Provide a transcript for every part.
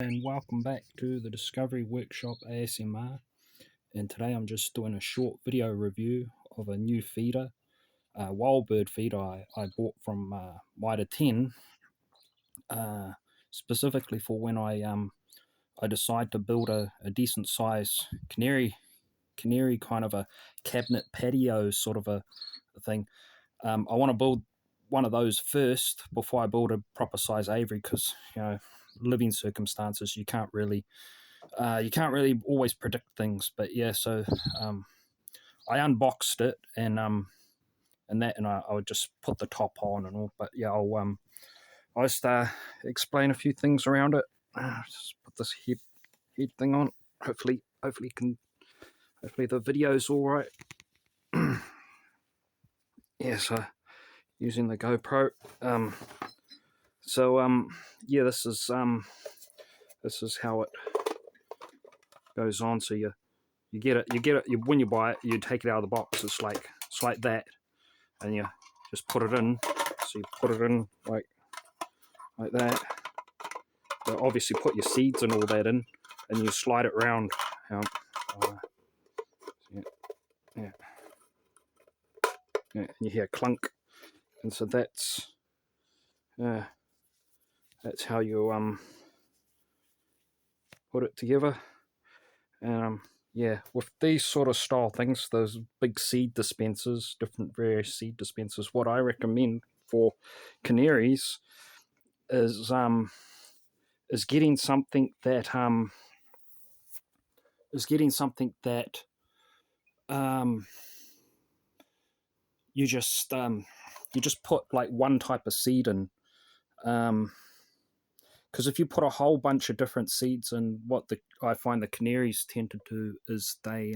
And welcome back to the Discovery Workshop ASMR. And today I'm just doing a short video review of a new feeder, a wild bird feeder I bought from Mitre 10, specifically for when I decide to build a decent size canary kind of a cabinet patio sort of a thing. I want to build one of those first before I build a proper size aviary, because living circumstances, you can't really always predict things. But yeah, so I unboxed it and I would just put the top on and all. But yeah, I'll just explain a few things around it. Just put this head thing on. Hopefully the video's all right. Yeah, so using the GoPro. Yeah, this is how it goes on. So you get it. When you buy it, you take it out of the box. It's like that, and you just put it in. So you put it in like that. You obviously put your seeds and all that in, and you slide it around. Yeah. And you hear clunk, and so that's how you put it together. And yeah, with these sort of style things, those big seed dispensers, different various seed dispensers, what I recommend for canaries is getting something that you just put like one type of seed in. Because if you put a whole bunch of different seeds in, I find the canaries tend to do is they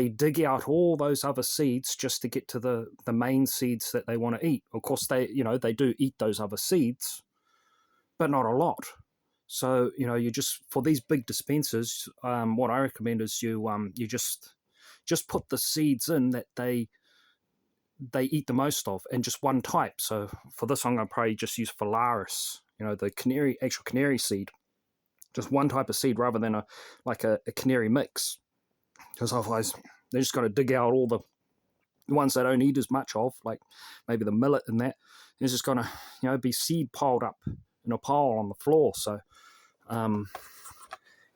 dig out all those other seeds just to get to the main seeds that they want to eat. Of course, they do eat those other seeds, but not a lot. So you just, for these big dispensers, what I recommend is you just put the seeds in that they eat the most of, and just one type. So for this, I'm going to probably just use Phalaris, the actual canary seed, just one type of seed rather than a canary mix, because otherwise they're just going to dig out all the ones they don't eat as much of, like maybe the millet and that. There's just going to be seed piled up in a pile on the floor. So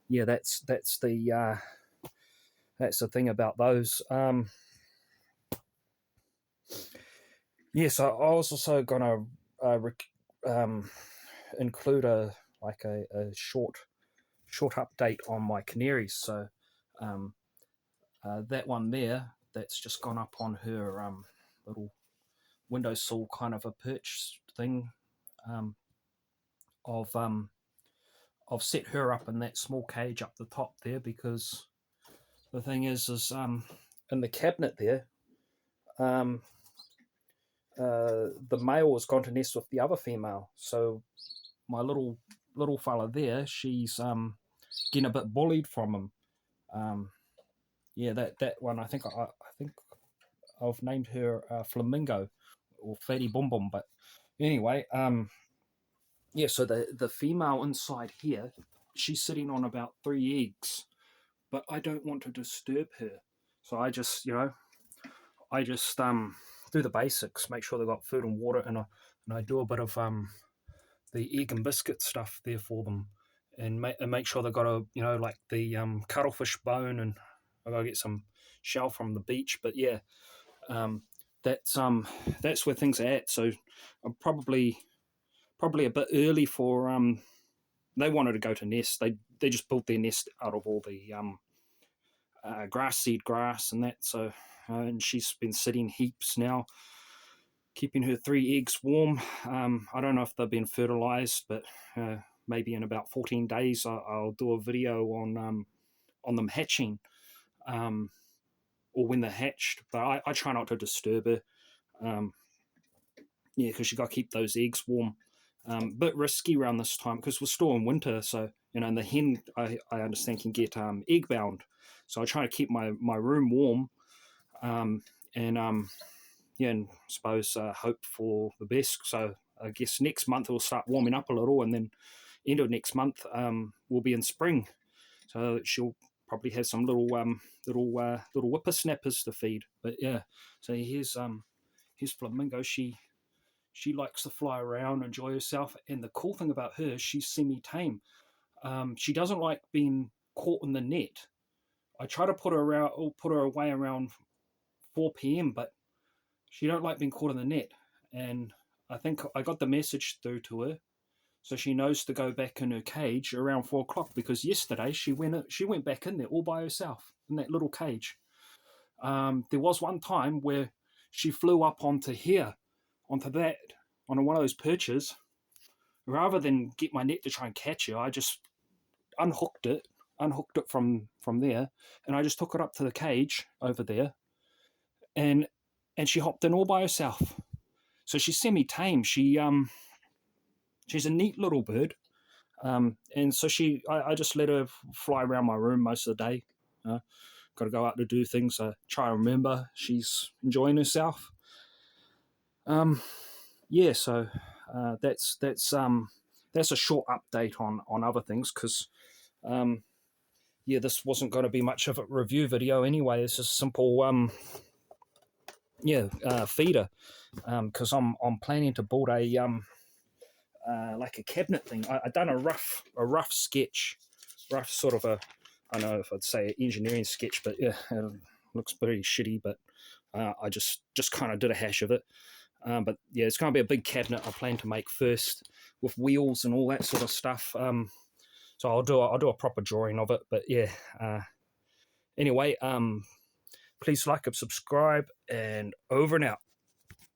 yeah, that's the thing about those. Yeah, so I was also gonna include a short update on my canaries. So that one there, that's just gone up on her little windowsill kind of a perch thing. I've set her up in that small cage up the top there, because the thing is in the cabinet there, the male has gone to nest with the other female. So my little fella there, she's getting a bit bullied from him. Yeah, that one, I think I've named her Flamingo or Fatty Bum Bum. But anyway, yeah, so the female inside here, she's sitting on about 3 eggs, but I don't want to disturb her. So I just do the basics, make sure they've got food and water, and I do a bit of the egg and biscuit stuff there for them, and make sure they've got like the cuttlefish bone, and I gotta get some shell from the beach. But yeah, that's where things are at. So I'm probably a bit early for they wanted to go to nest. They just built their nest out of all the seed grass and that. So and she's been sitting heaps now, keeping her 3 eggs warm. I don't know if they've been fertilized, but maybe in about 14 days I'll do a video on them hatching, or when they're hatched. But I try not to disturb her. Yeah, because you got to keep those eggs warm. Bit risky around this time because we're still in winter. So and the hen, I understand, can get egg bound. So I try to keep my room warm, and yeah, and I suppose hope for the best. So I guess next month it'll start warming up a little, and then end of next month, we'll be in spring, so she'll probably have some little whippersnappers to feed. But yeah, so here's Flamingo. She likes to fly around, enjoy herself, and the cool thing about her, she's semi-tame. She doesn't like being caught in the net. I try to put her away around 4 p.m., but she don't like being caught in the net. And I think I got the message through to her, so she knows to go back in her cage around 4 o'clock. Because yesterday she went back in there all by herself in that little cage. There was one time where she flew up onto one of those perches. Rather than get my net to try and catch her, I just unhooked it from there, and I just took it up to the cage over there, and she hopped in all by herself. So she's semi-tame. She's a neat little bird, and so I just let her fly around my room most of the day. Got to go out to do things. Try and remember she's enjoying herself. Yeah, so that's a short update on other things, because this wasn't going to be much of a review video anyway. It's just a simple feeder, because I'm planning to build a like a cabinet thing. I done a rough sketch, rough sort of a, I don't know if I'd say engineering sketch, but yeah, it looks pretty shitty. But I just kind of did a hash of it. But yeah, it's going to be a big cabinet I plan to make first, with wheels and all that sort of stuff. So I'll do a proper drawing of it. But yeah, anyway, please like and subscribe, and over and out.